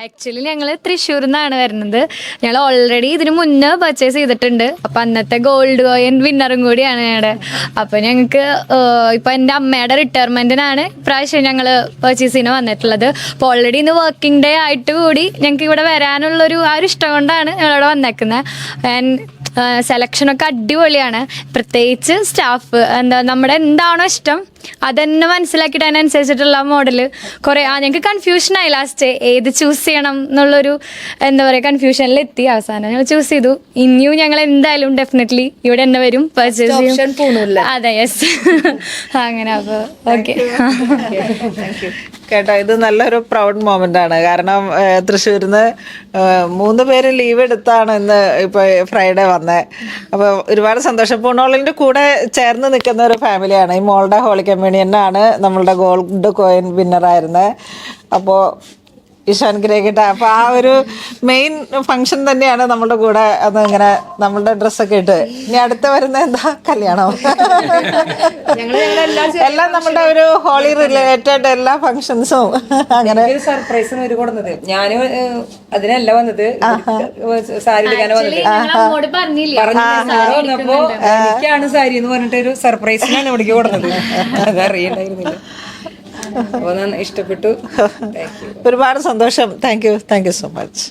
Actually ഞങ്ങൾ തൃശ്ശൂരിൽ നിന്നാണ് വരുന്നത്. ഞങ്ങൾ ഓൾറെഡി ഇതിന് മുന്നേ പർച്ചേസ് ചെയ്തിട്ടുണ്ട്. അപ്പം അന്നത്തെ ഗോൾഡ് കോയിൻ വിന്നറും കൂടിയാണ് ഞങ്ങളുടെ. അപ്പം ഞങ്ങൾക്ക് ഇപ്പം എൻ്റെ അമ്മയുടെ റിട്ടയർമെൻറ്റിനാണ് ഇപ്രാവശ്യം ഞങ്ങൾ പർച്ചേസിന് വന്നിട്ടുള്ളത്. അപ്പോൾ ഓൾറെഡി ഇന്ന് വർക്കിംഗ് ഡേ ആയിട്ട് കൂടി ഞങ്ങൾക്ക് ഇവിടെ വരാനുള്ളൊരു ആ ഒരു ഇഷ്ടം കൊണ്ടാണ് ഞങ്ങളിവിടെ വന്നേക്കുന്നത്. ആൻഡ് സെലക്ഷനൊക്കെ അടിപൊളിയാണ്. പ്രത്യേകിച്ച് സ്റ്റാഫ് നമ്മുടെ എന്താണോ ഇഷ്ടം അതെന്നെ മനസ്സിലാക്കിയിട്ട് അതിനനുസരിച്ചിട്ടുള്ള മോഡൽ കുറേ ഞങ്ങൾക്ക് കൺഫ്യൂഷനായി ലാസ്റ്റ് ഏത് ചൂസ് ചെയ്യണം എന്നുള്ളൊരു കൺഫ്യൂഷനിൽ എത്തി. അവസാനം ഞങ്ങൾ ചൂസ് ചെയ്തു. ഇനിയും ഞങ്ങൾ എന്തായാലും ഡെഫിനറ്റ്ലി ഇവിടെ തന്നെ വരും, പർച്ചേസ് ചെയ്യും. അതെ, യെസ്. അങ്ങനെ അപ്പോൾ ഓക്കെ കേട്ടോ, ഇത് നല്ലൊരു പ്രൗഡ് മൊമെന്റ് ആണ്. കാരണം തൃശ്ശൂരിൽ നിന്ന് 3 പേര് ലീവ് എടുത്താണ് ഇന്ന് ഇപ്പോൾ ഫ്രൈഡേ വന്നത്. അപ്പോൾ ഒരുപാട് സന്തോഷം. പൂണോളിൻ്റെ കൂടെ ചേർന്ന് നിൽക്കുന്ന ഒരു ഫാമിലിയാണ്. ഈ മോളുടെ ഹോളി കമ്മ്യൂണിയനാണ് നമ്മളുടെ ഗോൾഡ് കോയിൻ വിന്നറായിരുന്നത്. അപ്പോൾ ഈശോനുഗ്രഹിക്കട്ടെ. അപ്പോൾ ആ ഒരു മെയിൻ ഫംഗ്ഷൻ തന്നെയാണ് നമ്മളുടെ കൂടെ അത് ഇങ്ങനെ നമ്മളുടെ ഡ്രസ്സൊക്കെ ഇട്ട്. ഇനി അടുത്ത വരുന്ന എന്താ കല്യാണം, എല്ലാം നമ്മളുടെ ഒരു ഹോളി റിലേറ്റഡ് എല്ലാ ഫംഗ്ഷൻസും അങ്ങനെ സർപ്രൈസ് കൊടുക്കുന്നത്. ഞാൻ അതിനല്ല വന്നത്, സാരി എടുക്കാനോ വന്നപ്പോ എനിക്കാണ് സാരി എന്ന് പറഞ്ഞിട്ട് ഒരു സർപ്രൈസിനാണ് ഇവിടേക്ക് കൊടുക്കുന്നത്. അതറിയണ്ടായിരുന്നില്ല. അപ്പോൾ ഇഷ്ടപ്പെട്ടു. ഒരുപാട് സന്തോഷം. Thank you so much.